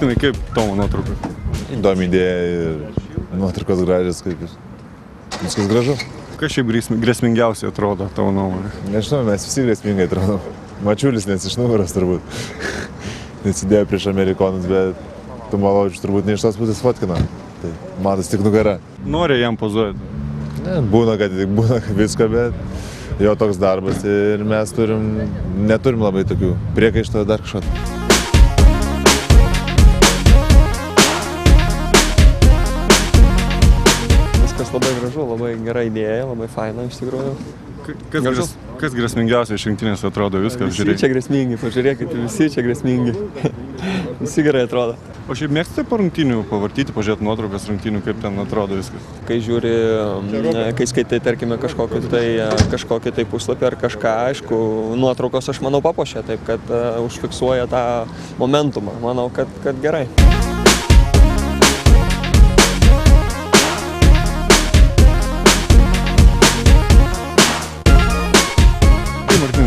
Martynai, kaip Tomo nuotrauka? Įdomi idėja ir nuotraukos gražios, kaip ir viskas gražu. Kas šiaip grėsmingiausiai atrodo tavo nuomonė? Nežinau, mes visi grėsmingai atrodom. Mačiulis nes iš nugaros turbūt. Nesidėjo prieš amerikonus, bet Tumalovičius turbūt ne iš tos pusės fotkino. Tai matos tik nugara. Nori jam pozuoti? Būna, kad visko, bet jo toks darbas ir mes neturim labai tokių priekaištų dar kažko. Viskas labai gražu, labai gera idėja, labai faina iš tikrųjų. Kas grėsmingiausiai iš rinktinės atrodo viskas? Visi čia grėsmingi, pažiūrėkite, visi čia grėsmingi. Visi gerai atrodo. O šiaip mėgstate po rungtynių pavartyti, pažiūrėti nuotraukas rungtynių, kaip ten atrodo viskas? Kai žiūri, kai skaitai, tarkime, kažkokį tai puslapį ar kažką, aišku, nuotraukos aš manau papuošia, taip kad užfiksuoja tą momentumą. Manau, kad gerai.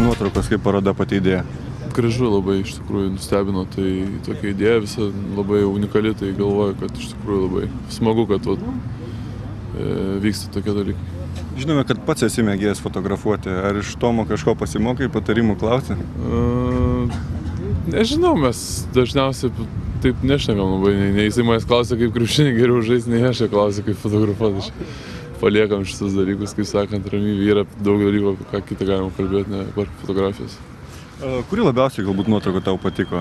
Nuotraukos kaip paroda pati idėja? Gražu labai iš tikrųjų nustebino, tai tokia idėja visa labai unikali, tai galvoju, kad iš tikrųjų labai smagu, kad vyksta tokie dalykai. Žinome, kad pats esi mėgėjęs fotografuoti. Ar iš Tomo kažko pasimokai, patarimų klausi? Nežinau, mes dažniausiai taip nešnekam labai, nei jisai manęs klausia, kaip krepšinį geriau žaisti, nei aš klausia, kaip fotografuoti. Paliekam šitus dalykus, kaip sakant, ramybė, yra daug dalykų, apie ką kitą galima kalbėti, ne apie fotografijas. Kuri labiausiai galbūt nuotrauka tau patiko?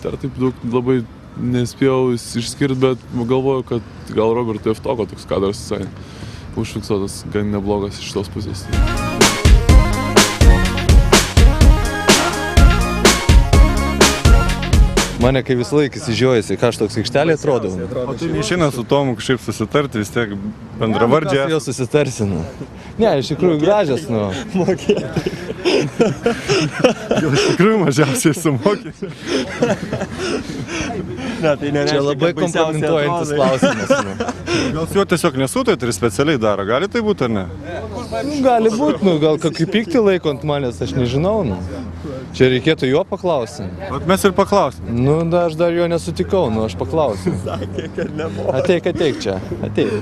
Dar taip daug labai nespėjau išskirti, bet galvoju, kad gal Roberto Jeftoko toks kadras visai užfiksuotas, gan neblogas iš tos pusės. Mane kai visą laiką įsižiojasi, ką aš toks aikštelė atrodau. O tu neišeina su Tomu kažkaip susitarti, vis tiek bendravardžiai. Mes jau susitarsinu. Ne, iš tikrųjų gražias, nu. Mokėtai. Gal iš tikrųjų mažiausiai sumokė. Ne, tai nereiškia, čia labai kompromituojantis klausimas. Gal su juo tiesiog nesutarti ir specialiai daro, gali tai būti ar ne? Gali būti, nu, gal kokį pyktį laiko ant manęs, aš nežinau, nu. Čia reikėtų jo paklausti. Vat mes ir paklausim. Nu, aš dar jo nesutikau, nu, aš paklausiu. Sakė, kad nemoka. Ateik čia, ateik.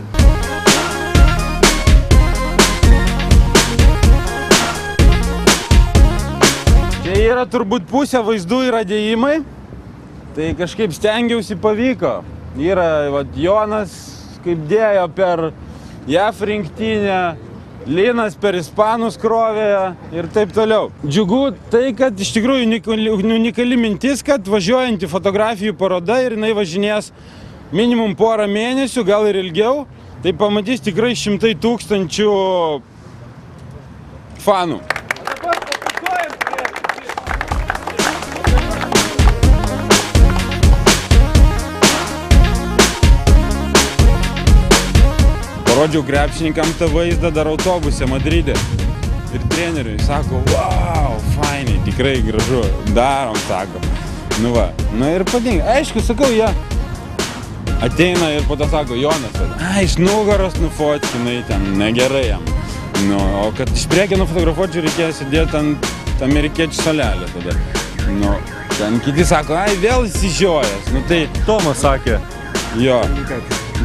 Čia yra turbūt pusė vaizdų yra dėjimai, tai kažkaip stengiausi pavyko. Yra Jonas, kaip dėjo per JAF rinktinę, Linas per Ispanus krovė ir taip toliau. Džiugu tai, kad iš tikrųjų unikali mintis, kad važiuojanti fotografijų paroda ir jinai važinės minimum porą mėnesių, gal ir ilgiau, tai pamatys tikrai 100 000 fanų. Parodžiau krepšininkam tą vaizdą dar autobuse Madride. Ir treneriui sako, wow, fainai, tikrai gražu, darom, sako. Nu va, ir patinka. Aišku, sakau, jie ateina ir po to sako, Jonas, iš nugaros nufotkinai, ten negerai jam. Nu, o kad iš priekio nufotografuočiau reikėjo sėdėti ant amerikiečių salelio tada. Nu, ten kiti sako, vėl įsižiojęs. Nu tai Tomas sakė. Jo.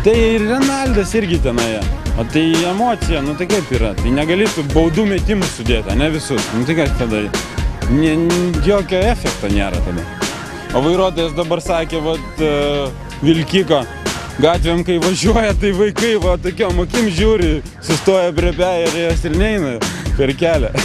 Tai ir Renaldas irgi tenai. O tai emocija, nu tai kaip yra. Tai negali tu baudų metimų sudėti, ne visus. Nu tai kas tada? Jokio efekto nėra tada. O vairuotojas dabar sakė, Vilkiko gatvėm, kai važiuoja, tai vaikai tokiom akim žiūri, sustoja prie perėjos ir neina per kelią.